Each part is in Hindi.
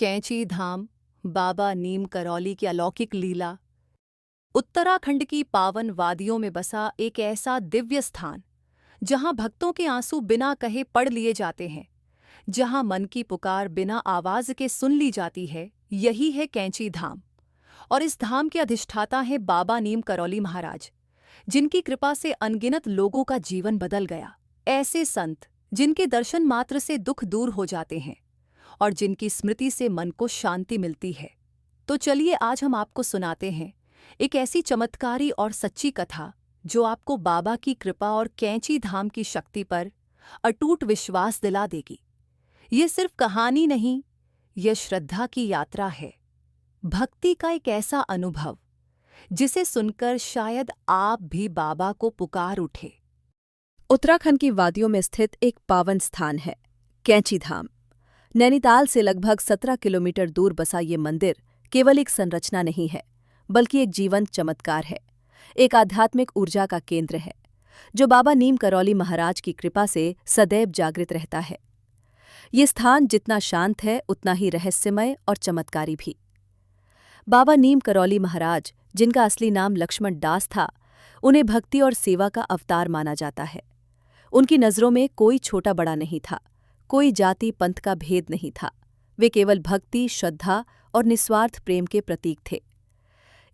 कैंची धाम, बाबा नीम करौली की अलौकिक लीला। उत्तराखंड की पावन वादियों में बसा एक ऐसा दिव्य स्थान जहां भक्तों के आंसू बिना कहे पढ़ लिए जाते हैं, जहां मन की पुकार बिना आवाज के सुन ली जाती है, यही है कैंची धाम। और इस धाम के अधिष्ठाता हैं बाबा नीम करौली महाराज, जिनकी कृपा से अनगिनत लोगों का जीवन बदल गया। ऐसे संत जिनके दर्शन मात्र से दुख दूर हो जाते हैं और जिनकी स्मृति से मन को शांति मिलती है। तो चलिए आज हम आपको सुनाते हैं एक ऐसी चमत्कारी और सच्ची कथा जो आपको बाबा की कृपा और कैंची धाम की शक्ति पर अटूट विश्वास दिला देगी। ये सिर्फ कहानी नहीं, यह श्रद्धा की यात्रा है, भक्ति का एक ऐसा अनुभव जिसे सुनकर शायद आप भी बाबा को पुकार उठे। उत्तराखंड की वादियों में स्थित एक पावन स्थान है कैंची धाम। नैनीताल से लगभग 17 किलोमीटर दूर बसा ये मंदिर केवल एक संरचना नहीं है, बल्कि एक जीवंत चमत्कार है, एक आध्यात्मिक ऊर्जा का केंद्र है, जो बाबा नीम करौली महाराज की कृपा से सदैव जागृत रहता है। ये स्थान जितना शांत है, उतना ही रहस्यमय और चमत्कारी भी। बाबा नीम करौली महाराज, जिनका असली नाम लक्ष्मण दास था, उन्हें भक्ति और सेवा का अवतार माना जाता है। उनकी नज़रों में कोई छोटा बड़ा नहीं था, कोई जाति पंथ का भेद नहीं था। वे केवल भक्ति, श्रद्धा और निस्वार्थ प्रेम के प्रतीक थे।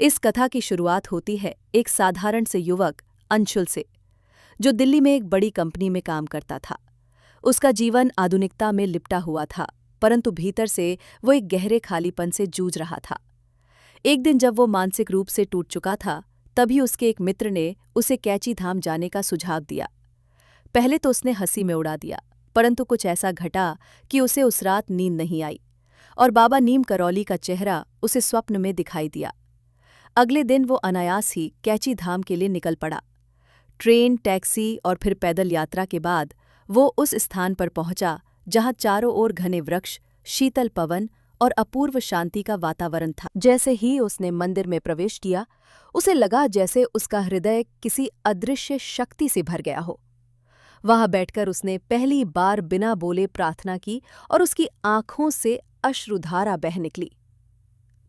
इस कथा की शुरुआत होती है एक साधारण से युवक अंशुल से, जो दिल्ली में एक बड़ी कंपनी में काम करता था। उसका जीवन आधुनिकता में लिपटा हुआ था, परंतु भीतर से वो एक गहरे खालीपन से जूझ रहा था। एक दिन जब वो मानसिक रूप से टूट चुका था, तभी उसके एक मित्र ने उसे कैंची धाम जाने का सुझाव दिया। पहले तो उसने हंसी में उड़ा दिया, परंतु कुछ ऐसा घटा कि उसे उस रात नींद नहीं आई और बाबा नीम करौली का चेहरा उसे स्वप्न में दिखाई दिया। अगले दिन वो अनायास ही कैंची धाम के लिए निकल पड़ा। ट्रेन, टैक्सी और फिर पैदल यात्रा के बाद वो उस स्थान पर पहुंचा जहां चारों ओर घने वृक्ष, शीतल पवन और अपूर्व शांति का वातावरण था। जैसे ही उसने मंदिर में प्रवेश किया, उसे लगा जैसे उसका हृदय किसी अदृश्य शक्ति से भर गया हो। वहां बैठकर उसने पहली बार बिना बोले प्रार्थना की और उसकी आंखों से अश्रुधारा बह निकली।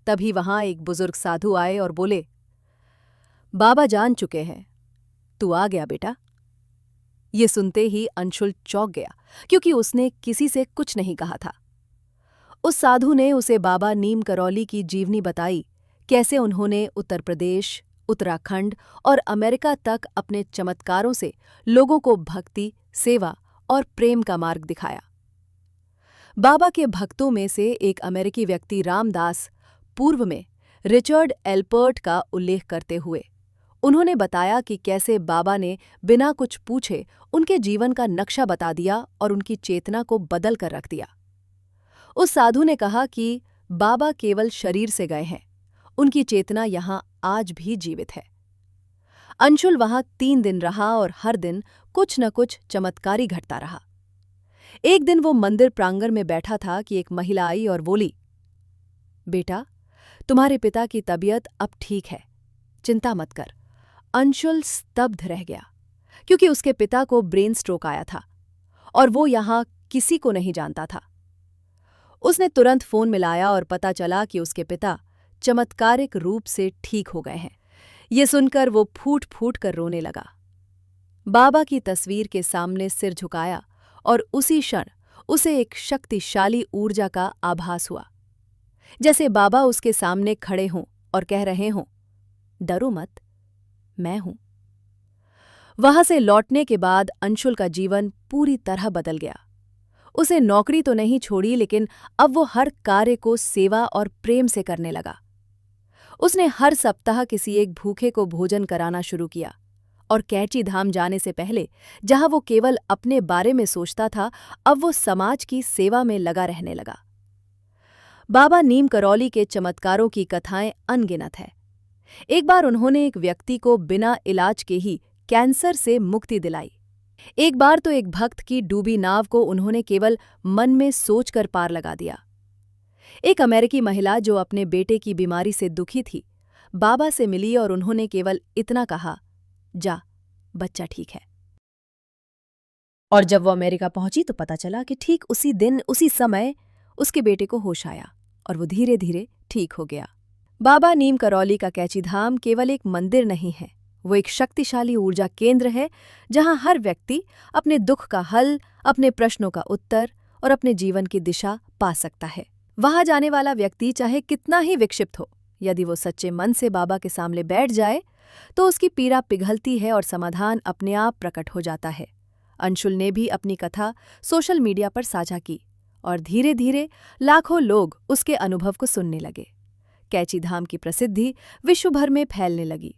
तभी वहां एक बुजुर्ग साधु आए और बोले, बाबा जान चुके हैं, तू आ गया बेटा। ये सुनते ही अंशुल चौंक गया, क्योंकि उसने किसी से कुछ नहीं कहा था। उस साधु ने उसे बाबा नीम करौली की जीवनी बताई, कैसे उन्होंने उत्तर प्रदेश, उत्तराखंड और अमेरिका तक अपने चमत्कारों से लोगों को भक्ति, सेवा और प्रेम का मार्ग दिखाया। बाबा के भक्तों में से एक अमेरिकी व्यक्ति रामदास पूर्व में रिचर्ड एल्पर्ट का उल्लेख करते हुए उन्होंने बताया कि कैसे बाबा ने बिना कुछ पूछे उनके जीवन का नक्शा बता दिया और उनकी चेतना को बदल कर रख दिया। उस साधु ने कहा कि बाबा केवल शरीर से गए हैं, उनकी चेतना यहाँ आज भी जीवित है। अंशुल वहां 3 दिन रहा और हर दिन कुछ न कुछ चमत्कारी घटता रहा। एक दिन वो मंदिर प्रांगण में बैठा था कि एक महिला आई और बोली, बेटा, तुम्हारे पिता की तबीयत अब ठीक है, चिंता मत कर। अंशुल स्तब्ध रह गया, क्योंकि उसके पिता को ब्रेन स्ट्रोक आया था और वो यहाँ किसी को नहीं जानता था। उसने तुरंत फोन मिलाया और पता चला कि उसके पिता चमत्कारिक रूप से ठीक हो गए हैं। ये सुनकर वो फूट फूट कर रोने लगा। बाबा की तस्वीर के सामने सिर झुकाया और उसी क्षण उसे एक शक्तिशाली ऊर्जा का आभास हुआ, जैसे बाबा उसके सामने खड़े हों और कह रहे हों, डरो मत, मैं हूं। वहां से लौटने के बाद अंशुल का जीवन पूरी तरह बदल गया। उसे नौकरी तो नहीं छोड़ी, लेकिन अब वो हर कार्य को सेवा और प्रेम से करने लगा। उसने हर सप्ताह किसी एक भूखे को भोजन कराना शुरू किया और कैंची धाम जाने से पहले, जहां वो केवल अपने बारे में सोचता था, अब वो समाज की सेवा में लगा रहने लगा। बाबा नीम करौली के चमत्कारों की कथाएं अनगिनत है। एक बार उन्होंने एक व्यक्ति को बिना इलाज के ही कैंसर से मुक्ति दिलाई। एक बार तो एक भक्त की डूबी नाव को उन्होंने केवल मन में सोचकर पार लगा दिया। एक अमेरिकी महिला जो अपने बेटे की बीमारी से दुखी थी, बाबा से मिली और उन्होंने केवल इतना कहा, जा, बच्चा ठीक है। और जब वो अमेरिका पहुंची तो पता चला कि ठीक उसी दिन, उसी समय उसके बेटे को होश आया और वो धीरे धीरे ठीक हो गया। बाबा नीम करौली का कैंचीधाम केवल एक मंदिर नहीं है, वो एक शक्तिशाली ऊर्जा केंद्र है जहां हर व्यक्ति अपने दुख का हल, अपने प्रश्नों का उत्तर और अपने जीवन की दिशा पा सकता है। वहां जाने वाला व्यक्ति चाहे कितना ही विक्षिप्त हो, यदि वो सच्चे मन से बाबा के सामने बैठ जाए तो उसकी पीड़ा पिघलती है और समाधान अपने आप प्रकट हो जाता है। अंशुल ने भी अपनी कथा सोशल मीडिया पर साझा की और धीरे धीरे लाखों लोग उसके अनुभव को सुनने लगे। कैंचीधाम की प्रसिद्धि विश्व भर में फैलने लगी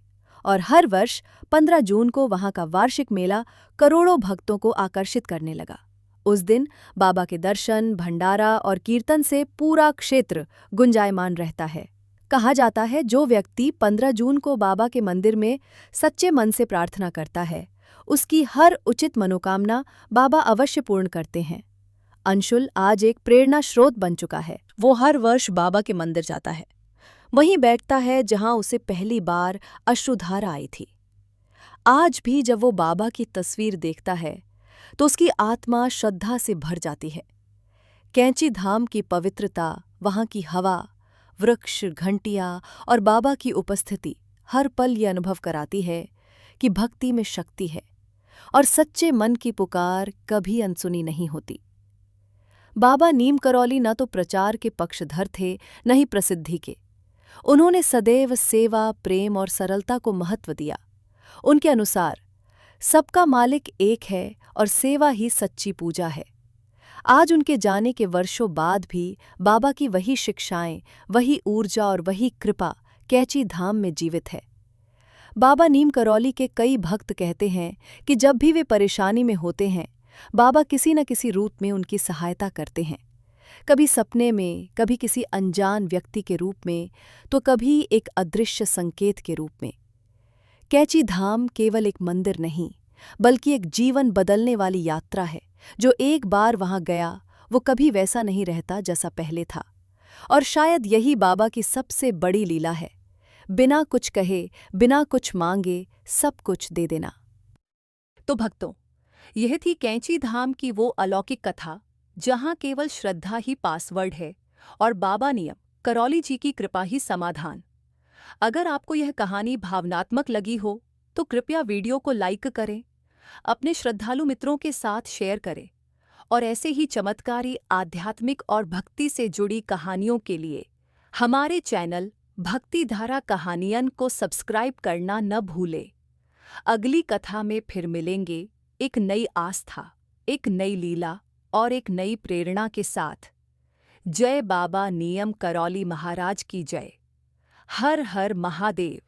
और हर वर्ष 15 जून को वहां का वार्षिक मेला करोड़ों भक्तों को आकर्षित करने लगा। उस दिन बाबा के दर्शन, भंडारा और कीर्तन से पूरा क्षेत्र गुंजायमान रहता है। कहा जाता है जो व्यक्ति 15 जून को बाबा के मंदिर में सच्चे मन से प्रार्थना करता है, उसकी हर उचित मनोकामना बाबा अवश्य पूर्ण करते हैं। अंशुल आज एक प्रेरणा स्रोत बन चुका है। वो हर वर्ष बाबा के मंदिर जाता है, वहीं बैठता है जहां उसे पहली बार अश्रुधारा आई थी। आज भी जब वो बाबा की तस्वीर देखता है तो उसकी आत्मा श्रद्धा से भर जाती है। कैंचीधाम की पवित्रता, वहां की हवा, वृक्ष, घंटियां और बाबा की उपस्थिति हर पल ये अनुभव कराती है कि भक्ति में शक्ति है और सच्चे मन की पुकार कभी अनसुनी नहीं होती। बाबा नीम करौली न तो प्रचार के पक्षधर थे, न ही प्रसिद्धि के। उन्होंने सदैव सेवा, प्रेम और सरलता को महत्व दिया। उनके अनुसार सबका मालिक एक है और सेवा ही सच्ची पूजा है। आज उनके जाने के वर्षों बाद भी बाबा की वही शिक्षाएं, वही ऊर्जा और वही कृपा कैंचीधाम में जीवित है। बाबा नीम करौली के कई भक्त कहते हैं कि जब भी वे परेशानी में होते हैं, बाबा किसी न किसी रूप में उनकी सहायता करते हैं। कभी सपने में, कभी किसी अनजान व्यक्ति के रूप में, तो कभी एक अदृश्य संकेत के रूप में। कैंचीधाम केवल एक मंदिर नहीं, बल्कि एक जीवन बदलने वाली यात्रा है। जो एक बार वहां गया वो कभी वैसा नहीं रहता जैसा पहले था। और शायद यही बाबा की सबसे बड़ी लीला है, बिना कुछ कहे, बिना कुछ मांगे सब कुछ दे देना। तो भक्तों, यह थी कैंचीधाम की वो अलौकिक कथा जहां केवल श्रद्धा ही पासवर्ड है और बाबा नीम करौली जी की कृपा ही समाधान। अगर आपको यह कहानी भावनात्मक लगी हो तो कृपया वीडियो को लाइक करें, अपने श्रद्धालु मित्रों के साथ शेयर करें और ऐसे ही चमत्कारी, आध्यात्मिक और भक्ति से जुड़ी कहानियों के लिए हमारे चैनल भक्तिधारा कहानियन को सब्सक्राइब करना न भूलें। अगली कथा में फिर मिलेंगे एक नई आस्था, एक नई लीला और एक नई प्रेरणा के साथ। जय बाबा नीम करौली महाराज की जय। हर हर महादेव।